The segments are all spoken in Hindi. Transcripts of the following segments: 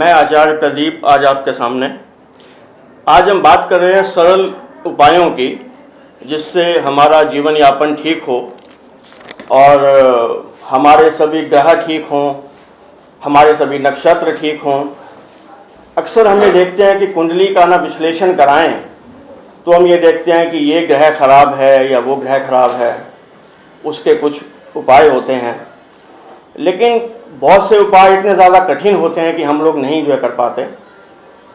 मैं आचार्य प्रदीप आज आपके सामने। आज हम बात कर रहे हैं सरल उपायों की, जिससे हमारा जीवन यापन ठीक हो और हमारे सभी ग्रह ठीक हों, हमारे सभी नक्षत्र ठीक हों। अक्सर हम ये देखते हैं कि कुंडली का ना विश्लेषण कराएं तो हम ये देखते हैं कि ये ग्रह खराब है या वो ग्रह खराब है, उसके कुछ उपाय होते हैं। लेकिन बहुत से उपाय इतने ज़्यादा कठिन होते हैं कि हम लोग नहीं जो है कर पाते।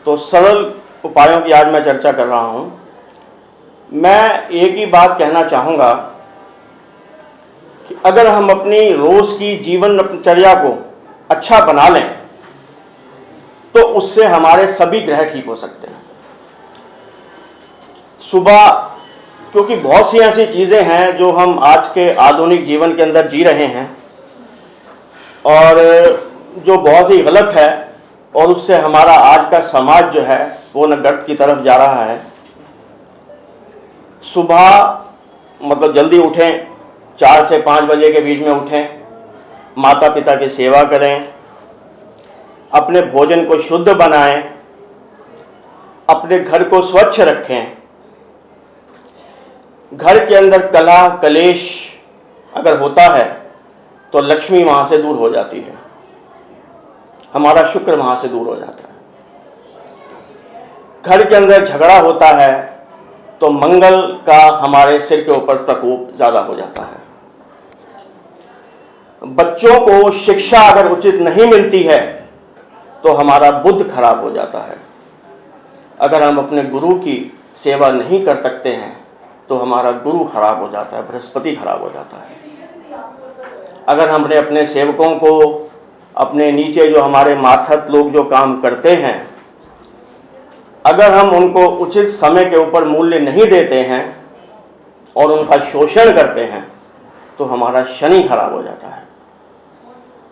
तो सरल उपायों की आज मैं चर्चा कर रहा हूँ। मैं एक ही बात कहना चाहूँगा कि अगर हम अपनी रोज़ की जीवनचर्या को अच्छा बना लें तो उससे हमारे सभी ग्रह ठीक हो सकते हैं। सुबह, क्योंकि बहुत सी ऐसी चीज़ें हैं जो हम आज के आधुनिक जीवन के अंदर जी रहे हैं और जो बहुत ही गलत है, और उससे हमारा आज का समाज जो है वो न गर्त की तरफ जा रहा है। सुबह मतलब जल्दी उठें, 4 से 5 बजे के बीच में उठें, माता पिता की सेवा करें, अपने भोजन को शुद्ध बनाएं, अपने घर को स्वच्छ रखें। घर के अंदर कलह कलेश अगर होता है तो लक्ष्मी वहाँ से दूर हो जाती है, हमारा शुक्र वहाँ से दूर हो जाता है। घर के अंदर झगड़ा होता है तो मंगल का हमारे सिर के ऊपर प्रकोप ज़्यादा हो जाता है। बच्चों को शिक्षा अगर उचित नहीं मिलती है तो हमारा बुद्ध खराब हो जाता है। अगर हम अपने गुरु की सेवा नहीं कर सकते हैं तो हमारा गुरु खराब हो जाता है, बृहस्पति खराब हो जाता है। अगर हमने अपने सेवकों को, अपने नीचे जो हमारे मातहत लोग जो काम करते हैं, अगर हम उनको उचित समय के ऊपर मूल्य नहीं देते हैं और उनका शोषण करते हैं तो हमारा शनि खराब हो जाता है।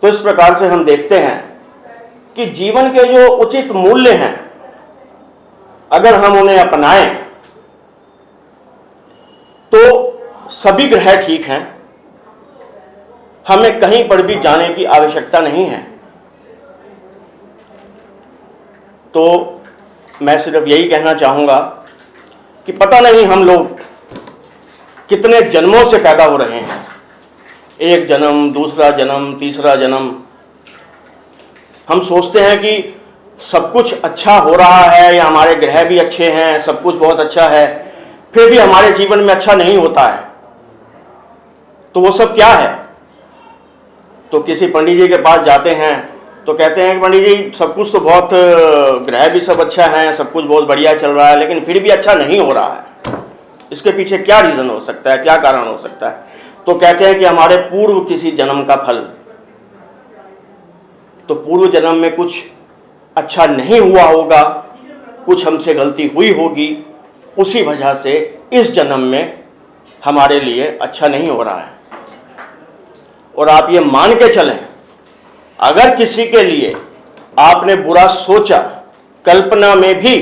तो इस प्रकार से हम देखते हैं कि जीवन के जो उचित मूल्य हैं, अगर हम उन्हें अपनाएं तो सभी ग्रह ठीक हैं, हमें कहीं पर भी जाने की आवश्यकता नहीं है। तो मैं सिर्फ यही कहना चाहूँगा कि पता नहीं हम लोग कितने जन्मों से पैदा हो रहे हैं, एक जन्म, दूसरा जन्म, तीसरा जन्म। हम सोचते हैं कि सब कुछ अच्छा हो रहा है या हमारे ग्रह भी अच्छे हैं, सब कुछ बहुत अच्छा है, फिर भी हमारे जीवन में अच्छा नहीं होता है। तो वो सब क्या है? तो किसी पंडित जी के पास जाते हैं तो कहते हैं कि पंडित जी सब कुछ तो बहुत, ग्रह भी सब अच्छा है, सब कुछ बहुत बढ़िया चल रहा है, लेकिन फिर भी अच्छा नहीं हो रहा है। इसके पीछे क्या रीज़न हो सकता है, क्या कारण हो सकता है? तो कहते हैं कि हमारे पूर्व किसी जन्म का फल। तो पूर्व जन्म में कुछ अच्छा नहीं हुआ होगा, कुछ हमसे गलती हुई होगी, उसी वजह से इस जन्म में हमारे लिए अच्छा नहीं हो रहा है। और आप ये मान के चलें, अगर किसी के लिए आपने बुरा सोचा कल्पना में भी,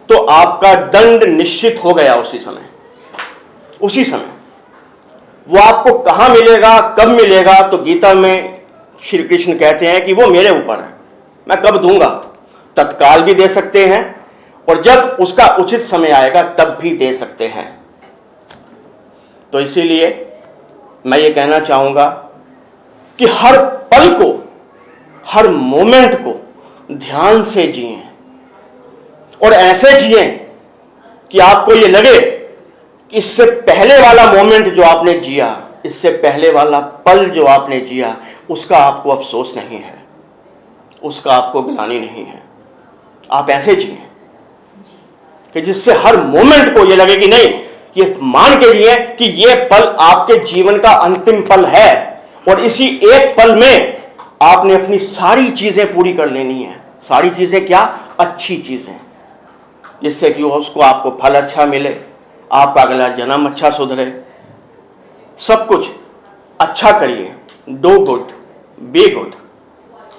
तो आपका दंड निश्चित हो गया उसी समय। वो आपको कहां मिलेगा, कब मिलेगा? तो गीता में श्री कृष्ण कहते हैं कि वो मेरे ऊपर है, मैं कब दूंगा। तत्काल भी दे सकते हैं और जब उसका उचित समय आएगा तब भी दे सकते हैं। तो इसीलिए मैं ये कहना चाहूँगा कि हर पल को, हर मोमेंट को ध्यान से जिएं और ऐसे जिएं कि आपको ये लगे कि इससे पहले वाला मोमेंट जो आपने जिया, इससे पहले वाला पल जो आपने जिया, उसका आपको अफसोस नहीं है, उसका आपको ग्लानि नहीं है। आप ऐसे जिएं कि जिससे हर मोमेंट को ये लगे कि नहीं, ये मान के लिए कि ये पल आपके जीवन का अंतिम पल है और इसी एक पल में आपने अपनी सारी चीजें पूरी कर लेनी है। सारी चीजें क्या? अच्छी चीजें, जिससे कि उसको आपको फल अच्छा मिले, आपका अगला जन्म अच्छा सुधरे। सब कुछ अच्छा करिए, डू गुड, बी गुड।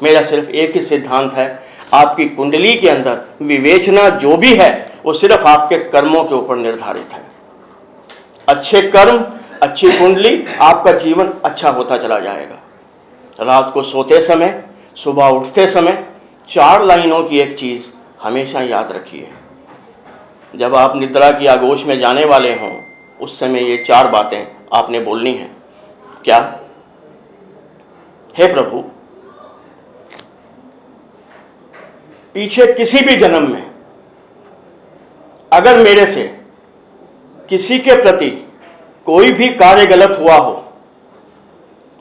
मेरा सिर्फ एक ही सिद्धांत है, आपकी कुंडली के अंदर विवेचना जो भी है वो सिर्फ आपके कर्मों के ऊपर निर्धारित है। अच्छे कर्म, अच्छी कुंडली, आपका जीवन अच्छा होता चला जाएगा। रात को सोते समय सुबह उठते समय 4 लाइनों की एक चीज़ हमेशा याद रखिए। जब आप निद्रा की आगोश में जाने वाले हों, उस समय ये 4 बातें आपने बोलनी हैं। क्या? हे प्रभु, पीछे किसी भी जन्म में अगर मेरे से किसी के प्रति कोई भी कार्य गलत हुआ हो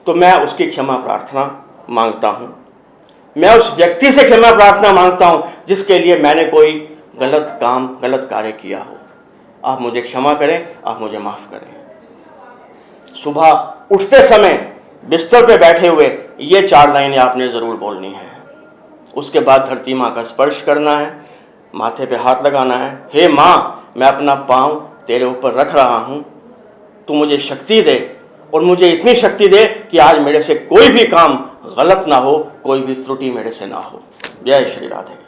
तो मैं उसकी क्षमा प्रार्थना मांगता हूं। मैं उस व्यक्ति से क्षमा प्रार्थना मांगता हूं जिसके लिए मैंने कोई गलत काम, गलत कार्य किया हो। आप मुझे क्षमा करें, आप मुझे माफ करें। सुबह उठते समय बिस्तर पे बैठे हुए ये 4 लाइनें आपने जरूर बोलनी है। उसके बाद धरती माँ का स्पर्श करना है, माथे पे हाथ लगाना है। हे माँ, मैं अपना पांव तेरे ऊपर रख रहा हूं, तू मुझे शक्ति दे और मुझे इतनी शक्ति दे कि आज मेरे से कोई भी काम गलत ना हो, कोई भी त्रुटि मेरे से ना हो। जय श्री राधे।